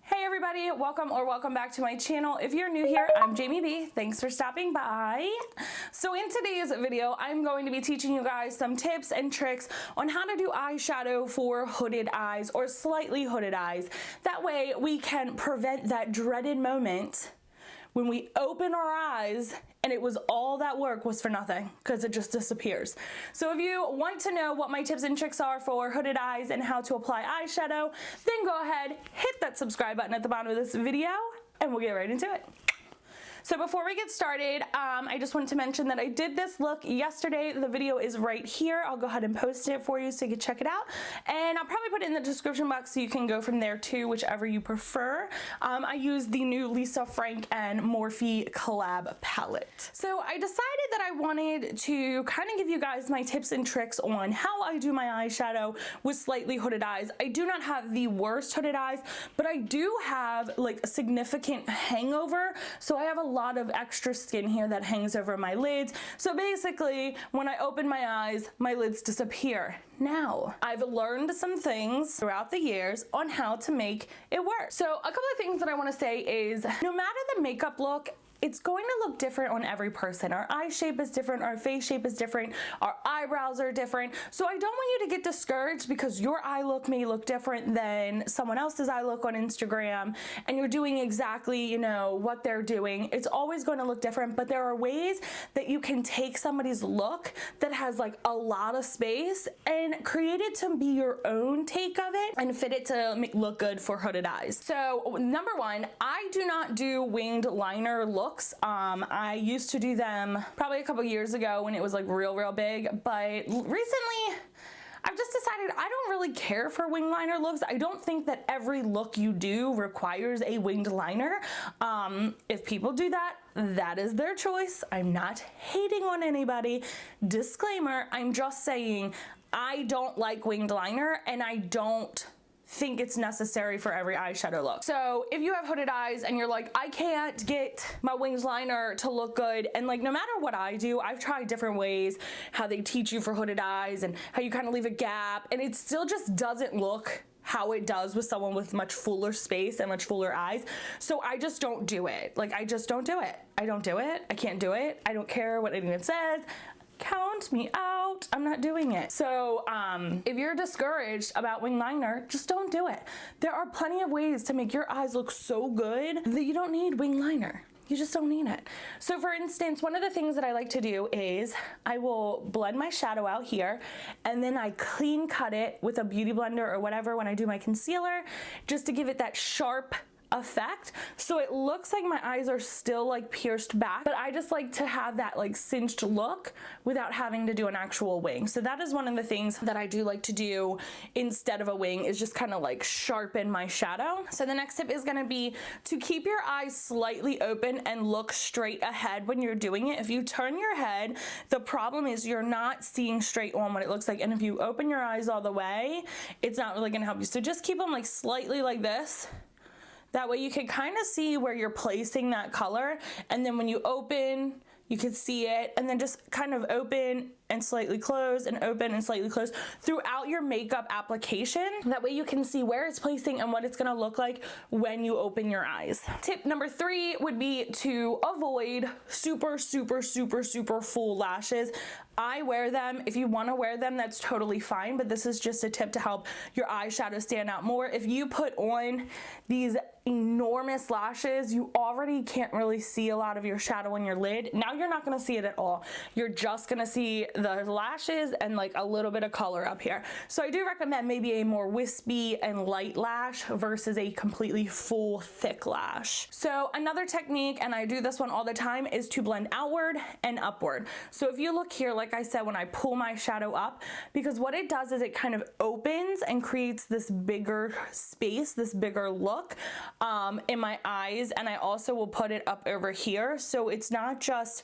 Hey everybody, welcome back to my channel. If you're new here, I'm Jamie B. Thanks for stopping by. So in today's video, I'm going to be teaching you guys some tips and tricks on how to do eyeshadow for hooded eyes or slightly hooded eyes. That way we can prevent that dreaded moment when we open our eyes and it was all that work was for nothing because it just disappears. So if you want to know what my tips and tricks are for hooded eyes and how to apply eyeshadow, then go ahead, hit that subscribe button at the bottom of this video and we'll get right into it. So before we get started, I just wanted to mention that I did this look yesterday. The video is right here. I'll go ahead and post it for you so you can check it out. And I'll probably put it in the description box so you can go from there too, whichever you prefer. I used the new Lisa Frank and Morphe collab palette. So I decided that I wanted to kind of give you guys my tips and tricks on how I do my eyeshadow with slightly hooded eyes. I do not have the worst hooded eyes, but I do have like a significant hangover. So I have a lot of extra skin here that hangs over my lids. So basically, when I open my eyes, my lids disappear. Now, I've learned some things throughout the years on how to make it work. So a couple of things that I want to say is, no matter the makeup look, it's going to look different on every person. Our eye shape is different, our face shape is different, our eyebrows are different. So I don't want you to get discouraged because your eye look may look different than someone else's eye look on Instagram and you're doing exactly, you know, what they're doing. It's always going to look different, but there are ways that you can take somebody's look that has like a lot of space and create it to be your own take of it and fit it to look good for hooded eyes. So number one, I do not do winged liner looks. I used to do them probably a couple years ago when it was like real big, but recently I've just decided I don't really care for winged liner looks. I don't think that every look you do requires a winged liner. If people do that, that is their choice. I'm not hating on anybody. Disclaimer, I'm just saying I don't like winged liner and I don't think it's necessary for every eyeshadow look. So if you have hooded eyes and you're like, I can't get my winged liner to look good, and like no matter what I do, I've tried different ways, how they teach you for hooded eyes and how you kind of leave a gap, and it still just doesn't look how it does with someone with much fuller space and much fuller eyes. So I just don't do it. Like I just don't do it. I don't do it. I can't do it. I don't care what anyone says. Count me out. I'm not doing it. So if you're discouraged about winged liner, just don't do it. There are plenty of ways to make your eyes look so good that you don't need winged liner. You just don't need it. So for instance, one of the things that I like to do is I will blend my shadow out here and then I clean cut it with a beauty blender or whatever when I do my concealer, just to give it that sharp effect. So it looks like my eyes are still like pierced back, but I just like to have that like cinched look without having to do an actual wing. So that is one of the things that I do like to do instead of a wing, is just kind of like sharpen my shadow. So the next tip is going to be to keep your eyes slightly open and look straight ahead when you're doing it. If you turn your head, the problem is you're not seeing straight on what it looks like. And if you open your eyes all the way, it's not really going to help you. So just keep them like slightly like this. That way you can kind of see where you're placing that color, and then when you open, you can see it, and then just kind of open and slightly close and open and slightly close throughout your makeup application. That way you can see where it's placing and what it's gonna look like when you open your eyes. Tip number 3 would be to avoid super full lashes. I wear them. If you wanna wear them, that's totally fine, but this is just a tip to help your eyeshadow stand out more. If you put on these enormous lashes, you already can't really see a lot of your shadow on your lid. Now you're not gonna see it at all. You're just gonna see the lashes and like a little bit of color up here. So I do recommend maybe a more wispy and light lash versus a completely full thick lash. So another technique, and I do this one all the time, is to blend outward and upward. So if you look here, like I said, when I pull my shadow up, because what it does is it kind of opens and creates this bigger space, this bigger look in my eyes, and I also will put it up over here. So it's not just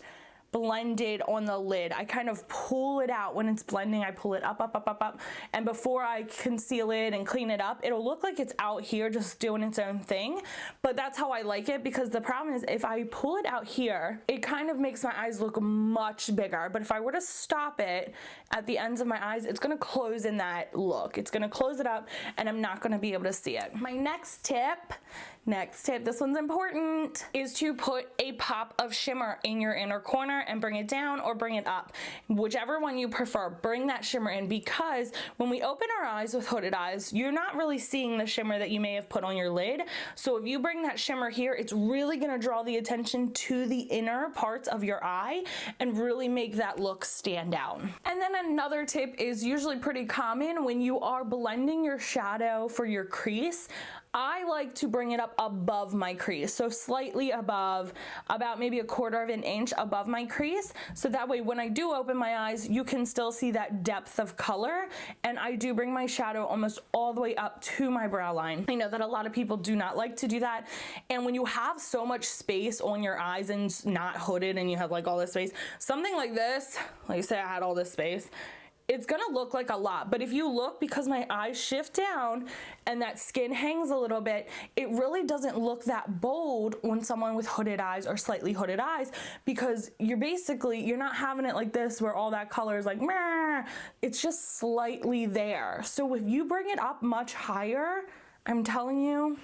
blended on the lid. I kind of pull it out when it's blending. I pull it up, up, up, up, up. And before I conceal it and clean it up, it'll look like it's out here just doing its own thing. But that's how I like it, because the problem is if I pull it out here, it kind of makes my eyes look much bigger. But if I were to stop it at the ends of my eyes, it's gonna close in that look. It's gonna close it up and I'm not gonna be able to see it. My next tip, this one's important, is to put a pop of shimmer in your inner corner and bring it down or bring it up. Whichever one you prefer, bring that shimmer in, because when we open our eyes with hooded eyes, you're not really seeing the shimmer that you may have put on your lid. So if you bring that shimmer here, it's really gonna draw the attention to the inner parts of your eye and really make that look stand out. And then another tip is usually pretty common when you are blending your shadow for your crease. I like to bring it up above my crease, so slightly above, about maybe 1/4 of an inch above my crease, so that way when I do open my eyes, you can still see that depth of color. And I do bring my shadow almost all the way up to my brow line. I know that a lot of people do not like to do that, and when you have so much space on your eyes and not hooded and you have like all this space, something like this, like say I had all this space, it's gonna look like a lot. But if you look, because my eyes shift down and that skin hangs a little bit, it really doesn't look that bold when someone with hooded eyes or slightly hooded eyes, because you're not having it like this where all that color is like, meh. It's just slightly there. So if you bring it up much higher, I'm telling you,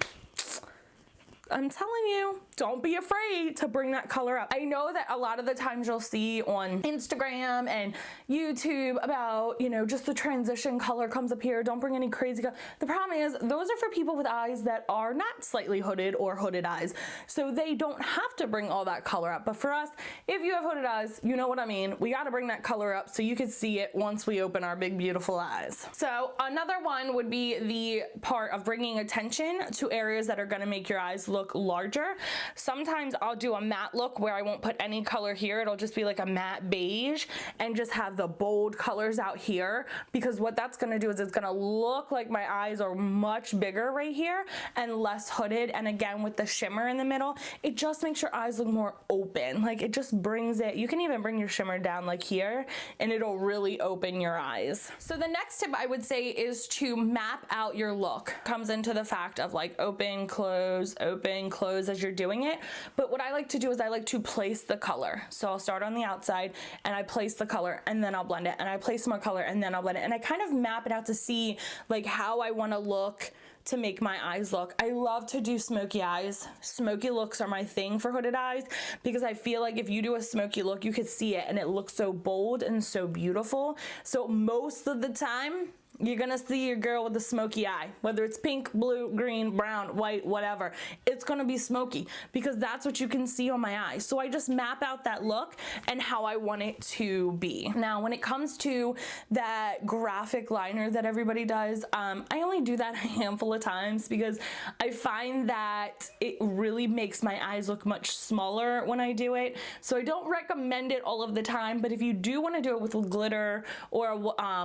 don't be afraid to bring that color up. I know that a lot of the times you'll see on Instagram and YouTube about, you know, just the transition color comes up here, don't bring any crazy color. The problem is those are for people with eyes that are not slightly hooded or hooded eyes. So they don't have to bring all that color up. But for us, if you have hooded eyes, you know what I mean. We got to bring that color up so you can see it once we open our big, beautiful eyes. So another one would be the part of bringing attention to areas that are going to make your eyes look larger. Sometimes I'll do a matte look where I won't put any color here. It'll just be like a matte beige and just have the bold colors out here, because what that's gonna do is it's gonna look like my eyes are much bigger right here and less hooded. And again, with the shimmer in the middle, it just makes your eyes look more open. Like it just brings it, you can even bring your shimmer down like here and it'll really open your eyes. So the next tip I would say is to map out your look. Comes into the fact of like open, close as you're doing it. But what I like to do is I like to place the color. So I'll start on the outside and I place the color and then I'll blend it, and I place more color and then I'll blend it, and I kind of map it out to see like how I want to look to make my eyes look. I love to do smoky eyes. Smoky looks are my thing for hooded eyes, because I feel like if you do a smoky look, you could see it and it looks so bold and so beautiful. So most of the time, you're gonna see your girl with a smoky eye, whether it's pink, blue, green, brown, white, whatever. It's gonna be smoky because that's what you can see on my eyes. So I just map out that look and how I want it to be. Now, when it comes to that graphic liner that everybody does, I only do that a handful of times because I find that it really makes my eyes look much smaller when I do it. So I don't recommend it all of the time, but if you do want to do it with glitter or a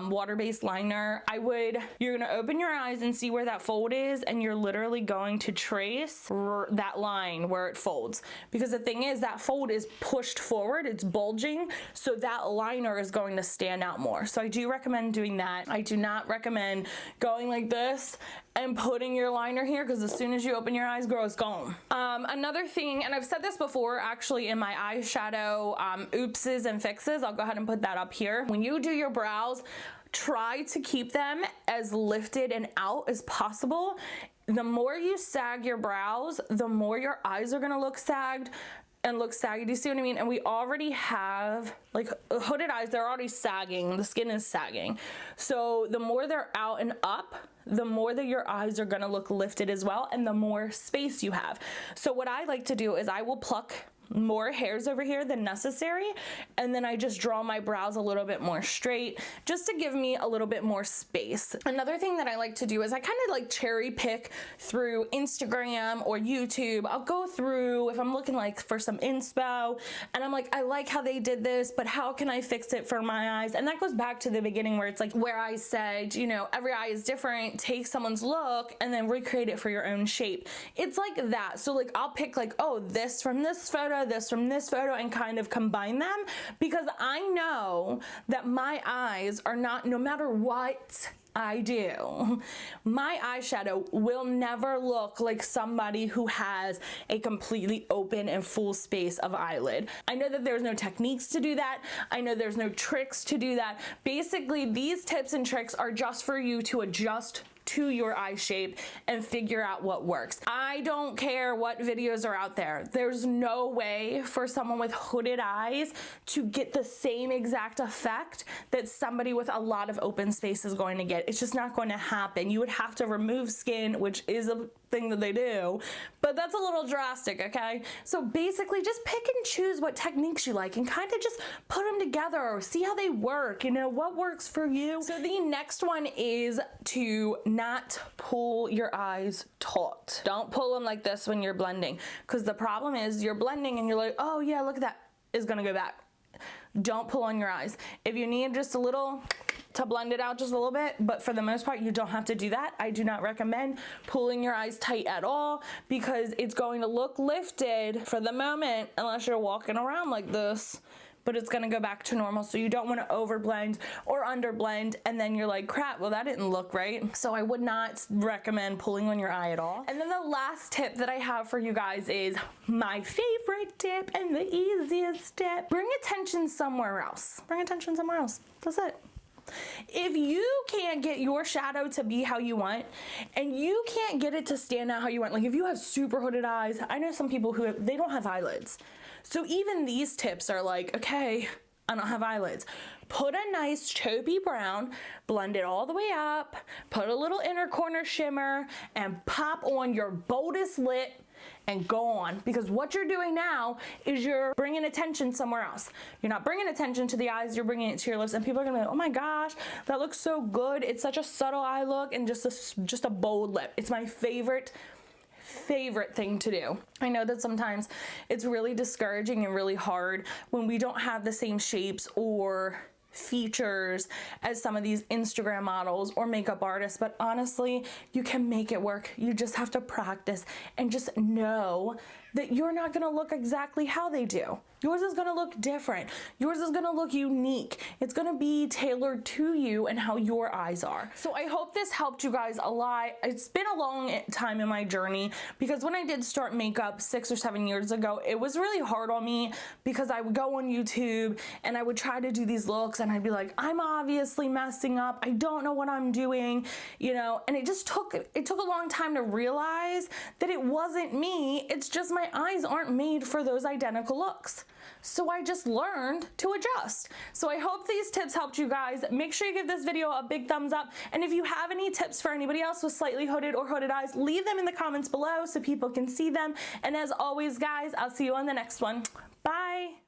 water-based liner, you're gonna open your eyes and see where that fold is, and you're literally going to trace that line where it folds. Because the thing is, that fold is pushed forward, it's bulging, so that liner is going to stand out more. So I do recommend doing that. I do not recommend going like this and putting your liner here, because as soon as you open your eyes, girl, it's gone. Another thing, and I've said this before actually in my eyeshadow oopses and fixes, I'll go ahead and put that up here. When you do your brows, try to keep them as lifted and out as possible. The more you sag your brows, the more your eyes are gonna look sagged and look saggy. Do you see what I mean? And we already have, like, hooded eyes, they're already sagging. The skin is sagging. So the more they're out and up, the more that your eyes are gonna look lifted as well, and the more space you have. So what I like to do is I will pluck more hairs over here than necessary, and then I just draw my brows a little bit more straight just to give me a little bit more space. Another thing that I like to do is I kind of like cherry pick through Instagram or YouTube. I'll go through, if I'm looking like for some inspo and I'm like, I like how they did this, but how can I fix it for my eyes? And that goes back to the beginning where it's like where I said, you know, every eye is different. Take someone's look and then recreate it for your own shape. It's like that. So like I'll pick like, oh, this from this photo photo, this from this photo, and kind of combine them, because I know that my eyes are not, no matter what I do, my eyeshadow will never look like somebody who has a completely open and full space of eyelid. I know that there's no techniques to do that. I know there's no tricks to do that. Basically, these tips and tricks are just for you to adjust to your eye shape and figure out what works. I don't care what videos are out there. There's no way for someone with hooded eyes to get the same exact effect that somebody with a lot of open space is going to get. It's just not going to happen. You would have to remove skin, which is a thing that they do, but that's a little drastic, okay? So basically just pick and choose what techniques you like and kind of just put them together or see how they work, you know, what works for you. So the next one is to not pull your eyes taut. Don't pull them like this when you're blending, because the problem is you're blending and you're like, oh yeah, look at that, is gonna go back. Don't pull on your eyes. If you need just a little to blend it out just a little bit, but for the most part you don't have to do that. I do not recommend pulling your eyes tight at all, because it's going to look lifted for the moment unless you're walking around like this, but it's gonna go back to normal. So you don't wanna overblend or underblend and then you're like, crap, well that didn't look right. So I would not recommend pulling on your eye at all. And then the last tip that I have for you guys is my favorite tip and the easiest tip. Bring attention somewhere else. Bring attention somewhere else. That's it. If you can't get your shadow to be how you want, and you can't get it to stand out how you want, like if you have super hooded eyes, I know some people who they don't have eyelids. So even these tips are like, okay, I don't have eyelids. Put a nice taupey brown, blend it all the way up, put a little inner corner shimmer, and pop on your boldest lip and go on, because what you're doing now is you're bringing attention somewhere else. You're not bringing attention to the eyes, you're bringing it to your lips, and people are gonna be like, oh my gosh, that looks so good. It's such a subtle eye look and just a bold lip. It's my favorite thing to do. I know that sometimes it's really discouraging and really hard when we don't have the same shapes or features as some of these Instagram models or makeup artists, but honestly, you can make it work. You just have to practice and just know that you're not gonna look exactly how they do. Yours is gonna look different. Yours is gonna look unique. It's gonna be tailored to you and how your eyes are. So I hope this helped you guys a lot. It's been a long time in my journey, because when I did start makeup 6 or 7 years ago, it was really hard on me, because I would go on YouTube and I would try to do these looks and I'd be like, I'm obviously messing up. I don't know what I'm doing, you know, and it took a long time to realize that it wasn't me. It's just my eyes aren't made for those identical looks. So I just learned to adjust. So I hope these tips helped you guys. Make sure you give this video a big thumbs up. And if you have any tips for anybody else with slightly hooded or hooded eyes, leave them in the comments below so people can see them. And as always, guys, I'll see you on the next one. Bye.